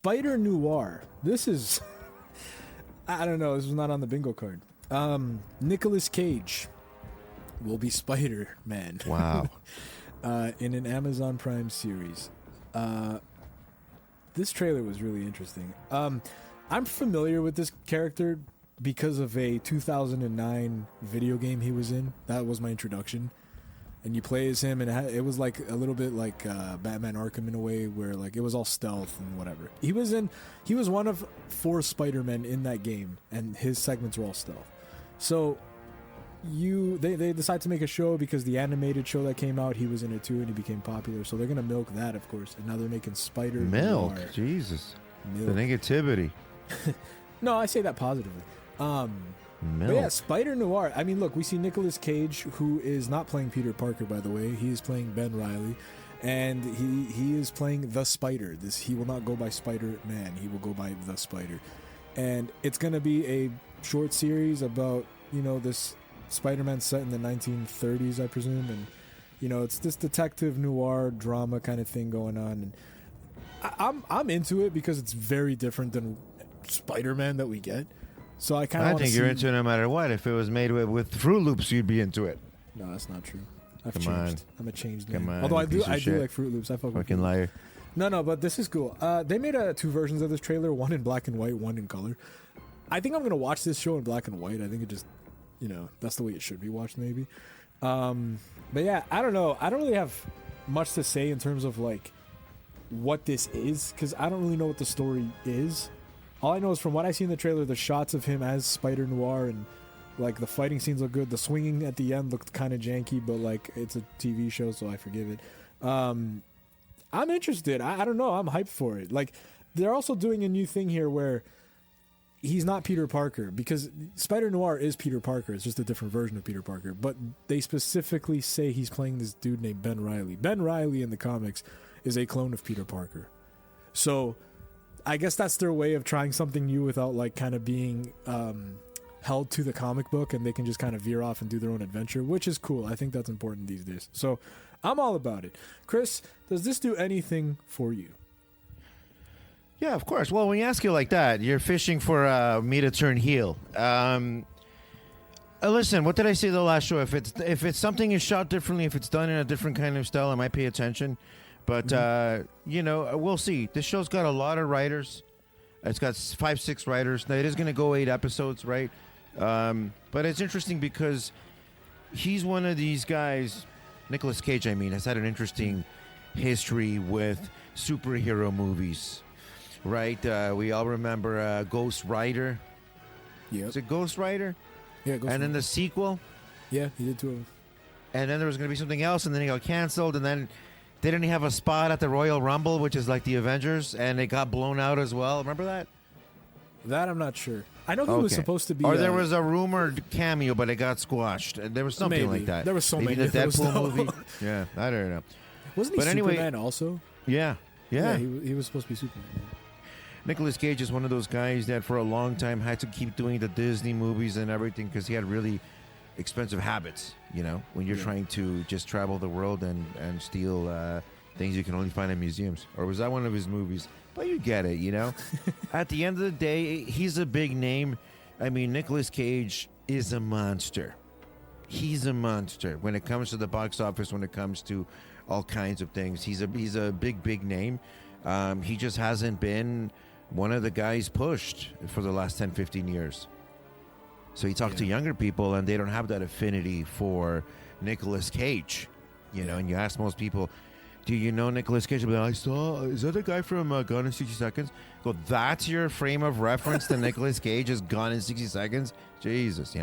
Spider-Noir. This is... I don't know. This was not on the bingo card. Nicolas Cage will be Spider-Man. Wow. In an Amazon Prime series. This trailer was really interesting. I'm familiar with this character because of a 2009 video game he was in. That was my introduction. And you play as him, and it was like a little bit like Batman Arkham in a way, where like it was all stealth and whatever. He was one of 4 Spider-Men in that game, and his segments were all stealth. So they decide to make a show because the animated show that came out, he was in it too, and he became popular. So they're gonna milk that, of course, and now they're making Spider-Noir. Milk, Jesus, Milk. the negativity. No, I say that positively. But yeah, Spider-Noir. I mean, look, we see Nicolas Cage, who is not playing Peter Parker, by the way. He is playing Ben Reilly, and he is playing the Spider. He will not go by Spider-Man. He will go by the Spider. And it's going to be a short series about, this Spider-Man set in the 1930s, I presume. And, it's this detective noir drama kind of thing going on. And I'm into it because it's very different than Spider-Man that we get. So I think you're into it no matter what. If it was made with Fruit Loops, you'd be into it. No, that's not true. I've Come changed. on. I'm a changed man. Come on, Although I do shit. like Fruit Loops. I fuck with Fucking Fruit Loops. liar. No, but this is cool. They made 2 versions of this trailer, one in black and white, one in color. I think I'm going to watch this show in black and white. I think it just, that's the way it should be watched maybe. But yeah, I don't know. I don't really have much to say in terms of like what this is, because I don't really know what the story is. All I know is from what I see in the trailer, the shots of him as Spider-Noir and like the fighting scenes look good. The swinging at the end looked kind of janky, but like it's a TV show, so I forgive it. I'm interested. I don't know. I'm hyped for it. Like they're also doing a new thing here where he's not Peter Parker, because Spider-Noir is Peter Parker. It's just a different version of Peter Parker. But they specifically say he's playing this dude named Ben Reilly. Ben Reilly in the comics is a clone of Peter Parker. So I guess that's their way of trying something new without like kind of being held to the comic book, and they can just kind of veer off and do their own adventure, which is cool. I think that's important these days. So I'm all about it. Chris, does this do anything for you? Yeah, of course. Well, when you ask it like that, you're fishing for me to turn heel. Listen, what did I say the last show? If it's something is shot differently, if it's done in a different kind of style, I might pay attention. But, we'll see. This show's got a lot of writers. It's got 5-6 writers. Now, it is going to go 8 episodes, right? But it's interesting because he's one of these guys, Nicolas Cage, has had an interesting history with superhero movies, right? We all remember Ghost Rider. Yeah. Is it Ghost Rider? Yeah, Ghost Rider. And then the sequel. Yeah, he did 2 of them. And then there was going to be something else, and then he got canceled, and then didn't he have a spot at the Royal Rumble, which is like the Avengers, and it got blown out as well? Remember that? That I'm not sure. I know he was supposed to be... Or there was a rumored cameo, but it got squashed. There was something like that. There was so Maybe many the of those, Deadpool though. movie. Yeah, I don't know. Wasn't he But anyway, Superman also? Yeah. He was supposed to be Superman. Nicolas Cage is one of those guys that for a long time had to keep doing the Disney movies and everything because he had really expensive habits, when you're trying to just travel the world and steal things you can only find in museums. Or was that one of his movies? But you get it, At the end of the day, he's a big name. Nicolas Cage is a monster. He's a monster when it comes to the box office, when it comes to all kinds of things. He's a big name. He just hasn't been one of the guys pushed for the last 10, 15 years. So you talk to younger people, and they don't have that affinity for Nicolas Cage, and you ask most people, do you know Nicolas Cage? They'll be like, is that the guy from Gone in 60 Seconds? Go, that's your frame of reference to Nicolas Cage is Gone in 60 Seconds? Jesus,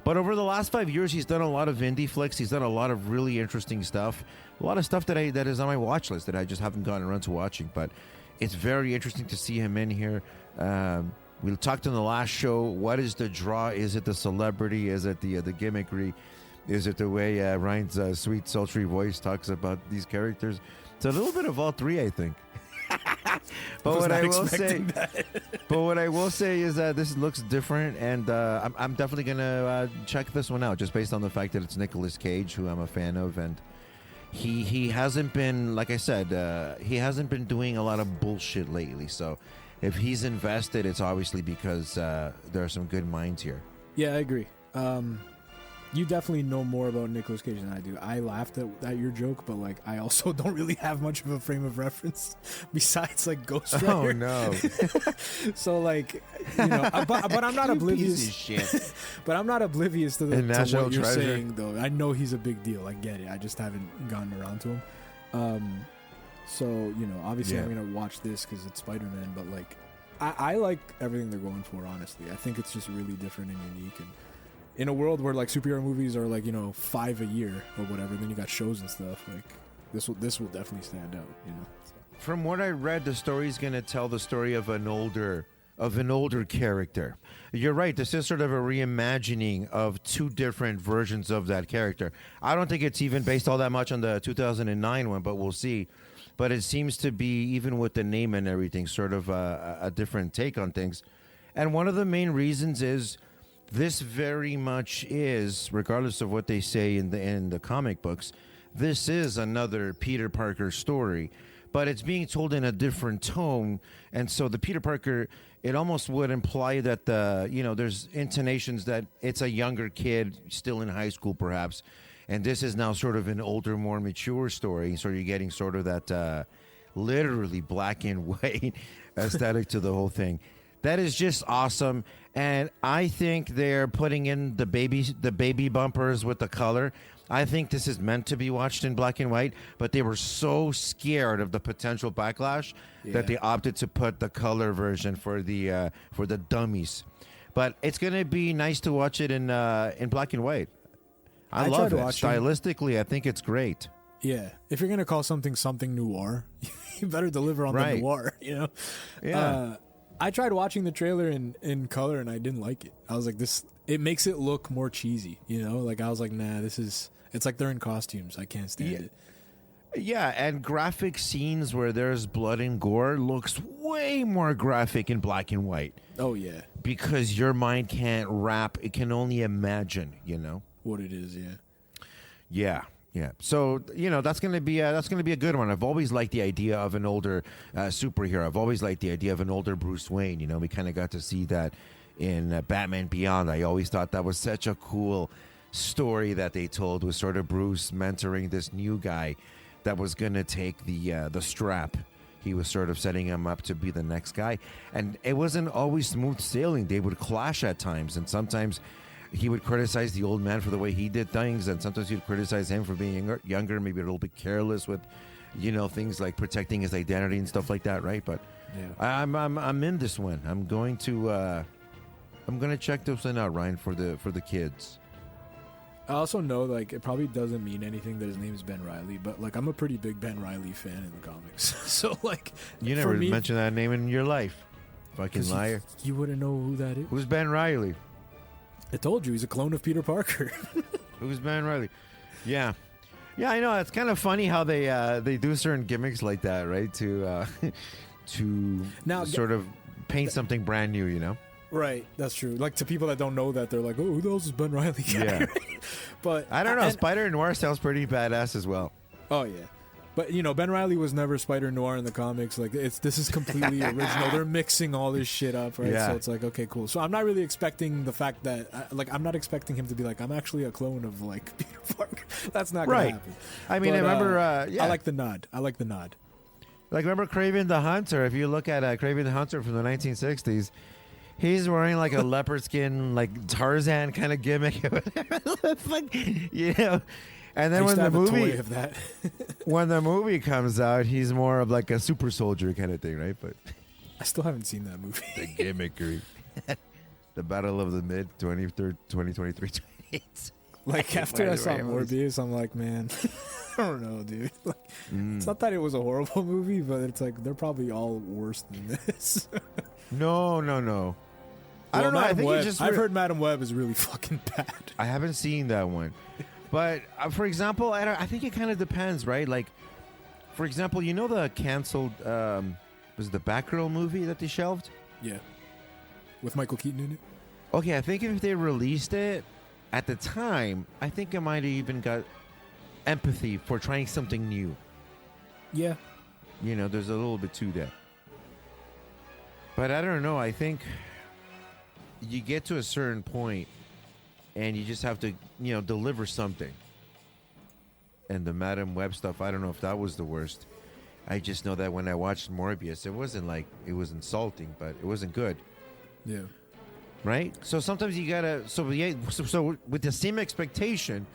But over the last 5 years, he's done a lot of indie flicks. He's done a lot of really interesting stuff. A lot of stuff that is on my watch list that I just haven't gotten around to watching. But it's very interesting to see him in here. We talked in the last show, what is the draw? Is it the celebrity? Is it the gimmickry? Is it the way Ryan's sweet, sultry voice talks about these characters? It's a little bit of all three, I think. But what I will say is that this looks different, and I'm definitely gonna check this one out just based on the fact that it's Nicolas Cage, who I'm a fan of, and he hasn't been, like I said, he hasn't been doing a lot of bullshit lately. So if he's invested, it's obviously because there are some good minds here. Yeah, I agree. You definitely know more about Nicolas Cage than I do. I laughed at your joke, but like I also don't really have much of a frame of reference besides like Ghost Rider. Oh no! So like, you know, but I'm not oblivious. Piece of shit. But I'm not oblivious to what National you're Treasure. saying, though. I know he's a big deal. I get it. I just haven't gotten around to him. So you know, obviously I'm gonna watch this because it's Spider-Man. But like, I like everything they're going for. Honestly, I think it's just really different and unique. And in a world where like superhero movies are like, you know, 5 a year or whatever, then you got shows and stuff. Like this will definitely stand out. You know. So. From what I read, the story's going to tell the story of an older character. You're right. This is sort of a reimagining of 2 different versions of that character. I don't think it's even based all that much on the 2009 one, but we'll see. But it seems to be, even with the name and everything, sort of a different take on things. And one of the main reasons is this very much is, regardless of what they say in the comic books, this is another Peter Parker story. But it's being told in a different tone, and so the Peter Parker, it almost would imply that there's intonations that it's a younger kid still in high school, perhaps, and this is now sort of an older, more mature story. So you're getting sort of that literally black and white aesthetic to the whole thing. That is just awesome, and I think they're putting in the baby bumpers with the color. I think this is meant to be watched in black and white, but they were so scared of the potential backlash that they opted to put the color version for the dummies. But it's gonna be nice to watch it in black and white. I love it. Stylistically, I think it's great. Yeah, if you're gonna call something noir, you better deliver on the noir. You know. Yeah. I tried watching the trailer in color and I didn't like it. I was like, it makes it look more cheesy, you know? Like, I was like, nah, it's like they're in costumes. I can't stand it. Yeah, and graphic scenes where there's blood and gore looks way more graphic in black and white. Oh, yeah. Because your mind can't wrap, it can only imagine, you know? What it is, yeah. Yeah. Yeah, so that's gonna be a good one. I've always liked the idea of an older superhero. I've always liked the idea of an older Bruce Wayne. You know, we kind of got to see that in Batman Beyond. I always thought that was such a cool story that they told, was sort of Bruce mentoring this new guy that was gonna take the strap. He was sort of setting him up to be the next guy, and it wasn't always smooth sailing. They would clash at times, and sometimes he would criticize the old man for the way he did things, and sometimes he'd criticize him for being younger, maybe a little bit careless with, things like protecting his identity and stuff like that, right? But yeah. I'm in this one. I'm going to check this one out, Ryan, for the kids. I also know, like, it probably doesn't mean anything that his name is Ben Reilly, but like, I'm a pretty big Ben Reilly fan in the comics. So like, you never mentioned that name in your life, fucking liar. You wouldn't know who that is. Who's Ben Reilly? I told you, he's a clone of Peter Parker. Who's Ben Reilly? Yeah, I know. It's kind of funny how they do certain gimmicks like that, right? To now sort of paint something brand new, you know? Right, that's true. Like, to people that don't know that, they're like, "Oh, who the hell is Ben Reilly guy?" Yeah. But I don't know. Spider-Noir sounds pretty badass as well. Oh yeah. But, Ben Reilly was never Spider-Noir in the comics. Like, this is completely original. They're mixing all this shit up, right? Yeah. So it's like, okay, cool. So I'm not really expecting the fact that, I'm not expecting him to be like, I'm actually a clone of, like, Peter Parker. That's not going to happen. I mean, I remember... I like the nod. Like, remember Kraven the Hunter? If you look at Kraven the Hunter from the 1960s, he's wearing, like, a leopard skin, like, Tarzan kind of gimmick. And then when the movie comes out, he's more of like a super soldier kind of thing, right? But I still haven't seen that movie. The gimmickry. The Battle of the Mid 2023 28. Like, after I saw Morbius, I'm like, man, I don't know, dude. Like, it's not that it was a horrible movie, but it's like they're probably all worse than this. No. Well, I don't know. I think I've heard Madam Web is really fucking bad. I haven't seen that one. But, for example, I think it kind of depends, right? Like, for example, the canceled, was it the Batgirl movie that they shelved? Yeah. With Michael Keaton in it? Okay, I think if they released it at the time, I think it might have even got empathy for trying something new. Yeah. You know, there's a little bit to that. But I don't know. I think you get to a certain point and you just have to, you know, deliver something. And the Madam Web stuff, I don't know if that was the worst. I just know that when I watched Morbius, it wasn't like it was insulting, but it wasn't good. Yeah. Right? So sometimes you gotta. So with the same expectation,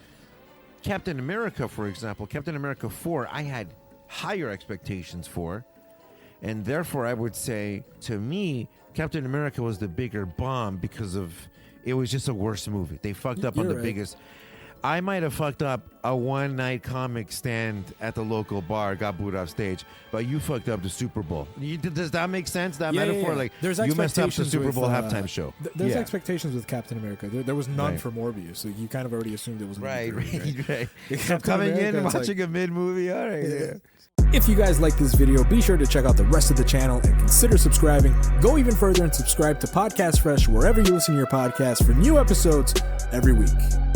Captain America, for example, Captain America 4, I had higher expectations for, and therefore I would say, to me, Captain America was the bigger bomb because of it was just a worse movie. They fucked up on the biggest. I might have fucked up a one-night comic stand at the local bar, got booed off stage, but you fucked up the Super Bowl. Does that make sense? That metaphor, yeah. like there's you messed up the Super with, Bowl halftime show. There's expectations with Captain America. There was none for Morbius, so you kind of already assumed it was right. So coming America, in and watching a mid-movie, all right. Yeah. If you guys like this video, be sure to check out the rest of the channel and consider subscribing. Go even further and subscribe to Podcast Fresh wherever you listen to your podcasts for new episodes every week.